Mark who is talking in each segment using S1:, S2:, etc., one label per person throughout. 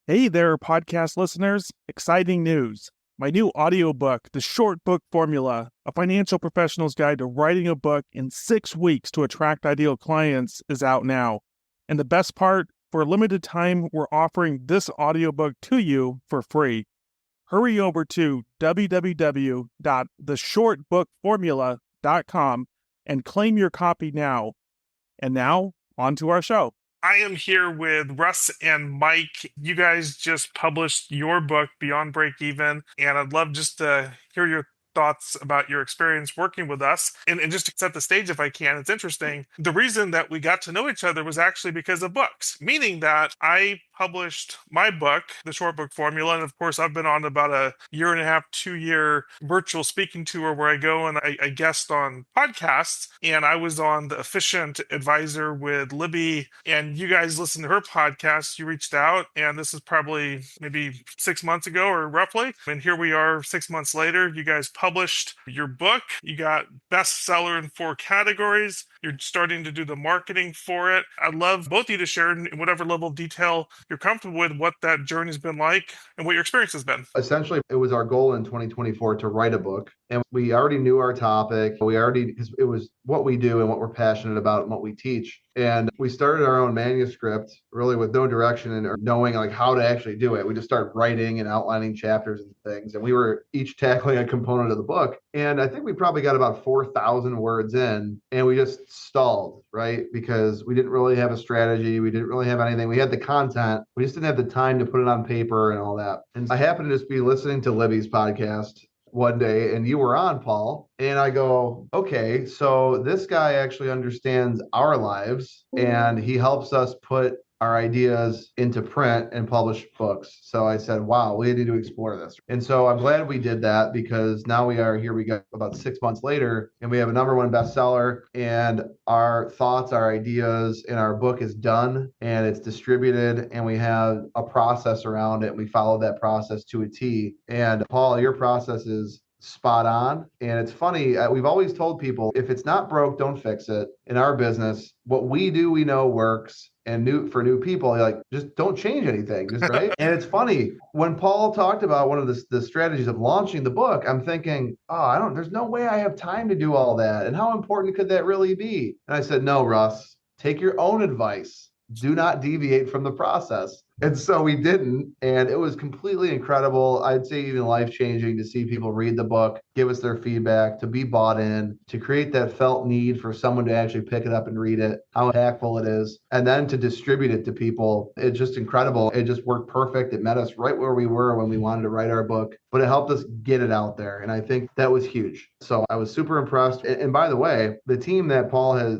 S1: Hey there, podcast listeners. Exciting news. My new audiobook, The Short Book Formula, A Financial Professional's Guide to Writing a Book in 6 Weeks to Attract Ideal Clients, is out now. And the best part, for a limited time, we're offering this audiobook to you for free. Hurry over to www.theshortbookformula.com and claim your copy now. And now, on to our show. I am here with Russ and Mike. You guys just published your book, Beyond Break Even, and I'd love just to hear your thoughts about your experience working with us. And just to set the stage, if I can, it's interesting. The reason that we got to know each other was actually because of books, meaning that I published my book, The Short Book Formula. And of course, I've been on about a 1.5 2-year virtual speaking tour where I go and I guest on podcasts. And I was on the Efficient Advisor with Libby, and you guys listened to her podcast. You reached out, and this is probably maybe 6 months ago or roughly. And here we are 6 months later. You guys published your book. You got bestseller in 4 categories. You're starting to do the marketing for it. I'd love both of you to share in whatever level of detail you're comfortable with what that journey's been like and what your experience has been.
S2: Essentially, it was our goal in 2024 to write a book. And we already knew our topic. Because it was what we do and what we're passionate about and what we teach. And we started our own manuscript really with no direction and knowing like how to actually do it. We just started writing and outlining chapters and things. And we were each tackling a component of the book. And I think we probably got about 4,000 words in and we just stalled, right? Because we didn't really have a strategy. We didn't really have anything. We had the content. We just didn't have the time to put it on paper and all that. And I happened to just be listening to Libby's podcast one day and you were on, Paul, and I go, okay, so this guy actually understands our lives and he helps us put our ideas into print and publish books. So I said, wow, we need to explore this. And so I'm glad we did that because now we are here. We got about 6 months later and we have a #1 bestseller and our thoughts, our ideas in our book is done and it's distributed and we have a process around it. We follow that process to a T. And Paul, your process is spot on. And it's funny, we've always told people, if it's not broke, don't fix it. In our business, what we do, we know works. And for new people, like, just don't change anything, just right. And it's funny, when Paul talked about one of the strategies of launching the book, I'm thinking, there's no way I have time to do all that. And how important could that really be? And I said, no, Russ, take your own advice. Do not deviate from the process. And so we didn't. And it was completely incredible. I'd say even life-changing to see people read the book, give us their feedback, to be bought in, to create that felt need for someone to actually pick it up and read it, how impactful it is, and then to distribute it to people. It's just incredible. It just worked perfect. It met us right where we were when we wanted to write our book, but it helped us get it out there. And I think that was huge. So I was super impressed. And by the way, the team that Paul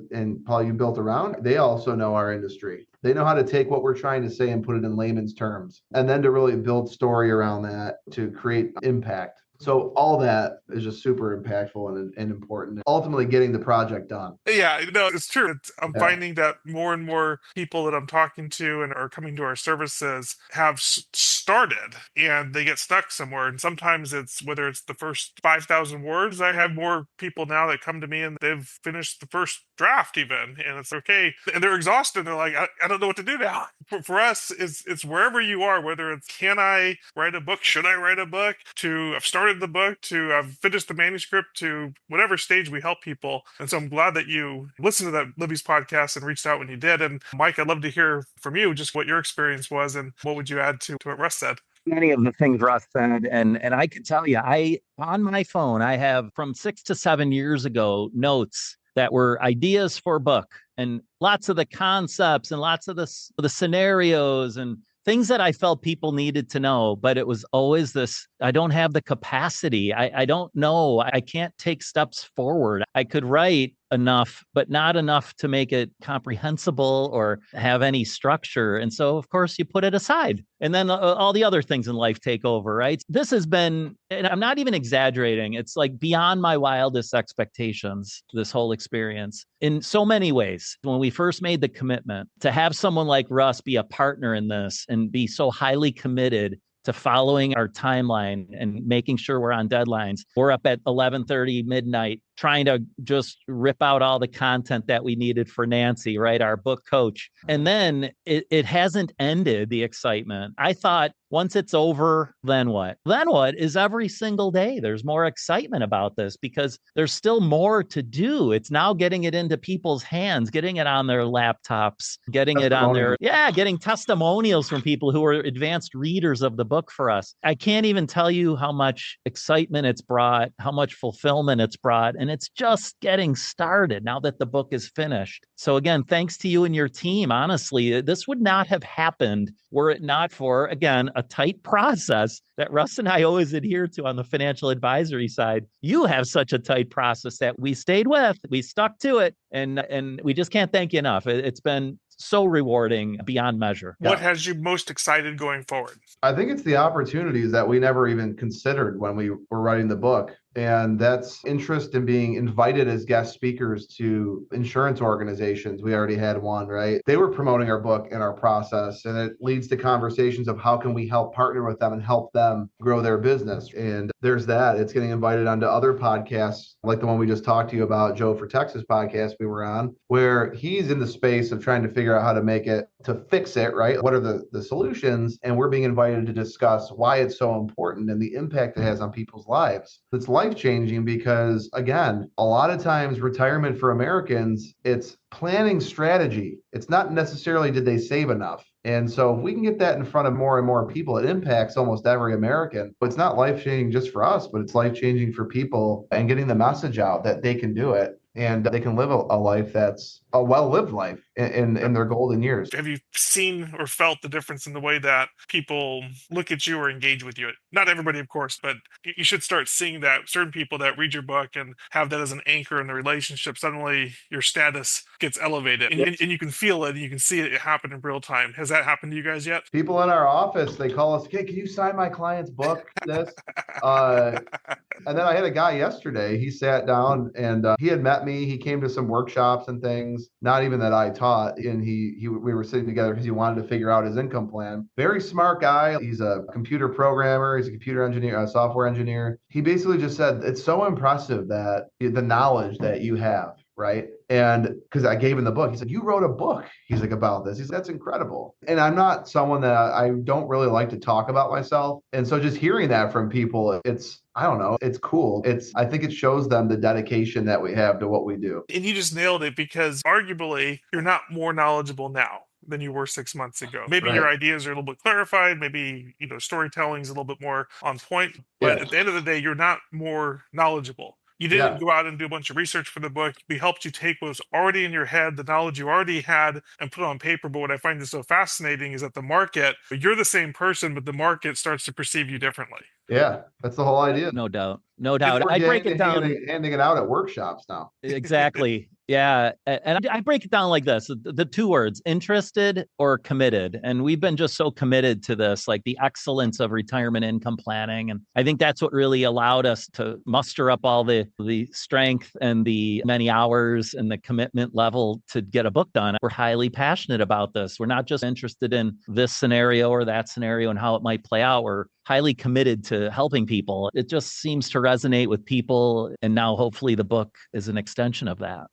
S2: you built around, they also know our industry. They know how to take what we're trying to say and put it in layman's terms, and then to really build story around that to create impact. So all that is just super impactful and important. Ultimately getting the project done.
S1: Yeah, no, it's true. I'm finding that more and more people that I'm talking to and are coming to our services have started and they get stuck somewhere. And sometimes it's whether it's the first 5,000 words. I have more people now that come to me and they've finished the first draft even, and it's okay. And they're exhausted. They're like, I don't know what to do now. For us, it's wherever you are, whether it's can I write a book? Should I write a book? I've started the book, to I've finished the manuscript, to whatever stage we help people. And so I'm glad that you listened to that Libby's podcast and reached out when you did. And Mike, I'd love to hear from you just what your experience was and what would you add to what Russ said.
S3: Many of the things Russ said, and I can tell you, on my phone, I have from 6 to 7 years ago notes that were ideas for a book and lots of the concepts and lots of the scenarios and things that I felt people needed to know. But it was always this, I don't have the capacity. I don't know. I can't take steps forward. I could write enough, but not enough to make it comprehensible or have any structure. And so, of course, you put it aside. And then all the other things in life take over, right? This has been, and I'm not even exaggerating, it's like beyond my wildest expectations, this whole experience, in so many ways. When we first made the commitment to have someone like Russ be a partner in this and be so highly committed to following our timeline and making sure we're on deadlines. We're up at 11:30 midnight trying to just rip out all the content that we needed for Nancy, right? Our book coach. And then it hasn't ended, the excitement. I thought once it's over, then what? Then what is every single day? There's more excitement about this because there's still more to do. It's now getting it into people's hands, getting it on their laptops, getting it on their, getting testimonials from people who are advanced readers of the book for us. I can't even tell you how much excitement it's brought, how much fulfillment it's brought. And it's just getting started now that the book is finished. So again, thanks to you and your team. Honestly, this would not have happened were it not for, again, a tight process that Russ and I always adhere to on the financial advisory side. You have such a tight process that we stayed with, we stuck to it, and we just can't thank you enough. It's been so rewarding beyond measure.
S1: What has you most excited going forward?
S2: I think it's the opportunities that we never even considered when we were writing the book. And that's interest in being invited as guest speakers to insurance organizations. We already had one, right? They were promoting our book and our process, and it leads to conversations of how can we help partner with them and help them grow their business. And there's that. It's getting invited onto other podcasts, like the one we just talked to you about, Joe for Texas podcast we were on, where he's in the space of trying to figure out how to make it, to fix it, right? What are the solutions? And we're being invited to discuss why it's so important and the impact it has on people's lives. It's life-changing because, again, a lot of times retirement for Americans, it's planning strategy. It's not necessarily did they save enough. And so if we can get that in front of more and more people, it impacts almost every American. It's not life-changing just for us, but it's life-changing for people and getting the message out that they can do it and they can live a life that's a well-lived life in their golden years.
S1: Have you seen or felt the difference in the way that people look at you or engage with you? Not everybody, of course, but you should start seeing that certain people that read your book and have that as an anchor in the relationship, suddenly your status gets elevated and you can feel it and you can see it happen in real time. Has that happened to you guys yet?
S2: People in our office, they call us, hey, can you sign my client's book? And then I had a guy yesterday, he sat down and he had met me. He came to some workshops and things, not even that I taught. And we were sitting together because he wanted to figure out his income plan. Very smart guy. He's a computer programmer. He's a computer engineer, a software engineer. He basically just said, it's so impressive that the knowledge that you have. Right. And because I gave him the book, he said, you wrote a book. He's like, about this. He's like, that's incredible. And I'm not someone that I don't really like to talk about myself. And so just hearing that from people, I don't know, it's cool. I think it shows them the dedication that we have to what we do.
S1: And you just nailed it because arguably you're not more knowledgeable now than you were 6 months ago. Maybe your ideas are a little bit clarified. Maybe, storytelling is a little bit more on point. But at the end of the day, you're not more knowledgeable. You didn't go out and do a bunch of research for the book. We helped you take what was already in your head, the knowledge you already had, and put it on paper. But what I find is so fascinating is that the market, you're the same person, but the market starts to perceive you differently.
S2: Yeah, that's the whole idea.
S3: No doubt. No doubt. I break it down.
S2: Handing it out at workshops now.
S3: Exactly. Yeah. And I break it down like this, the two words, interested or committed. And we've been just so committed to this, like the excellence of retirement income planning. And I think that's what really allowed us to muster up all the strength and the many hours and the commitment level to get a book done. We're highly passionate about this. We're not just interested in this scenario or that scenario and how it might play out. We're highly committed to helping people. It just seems to resonate with people. And now hopefully the book is an extension of that.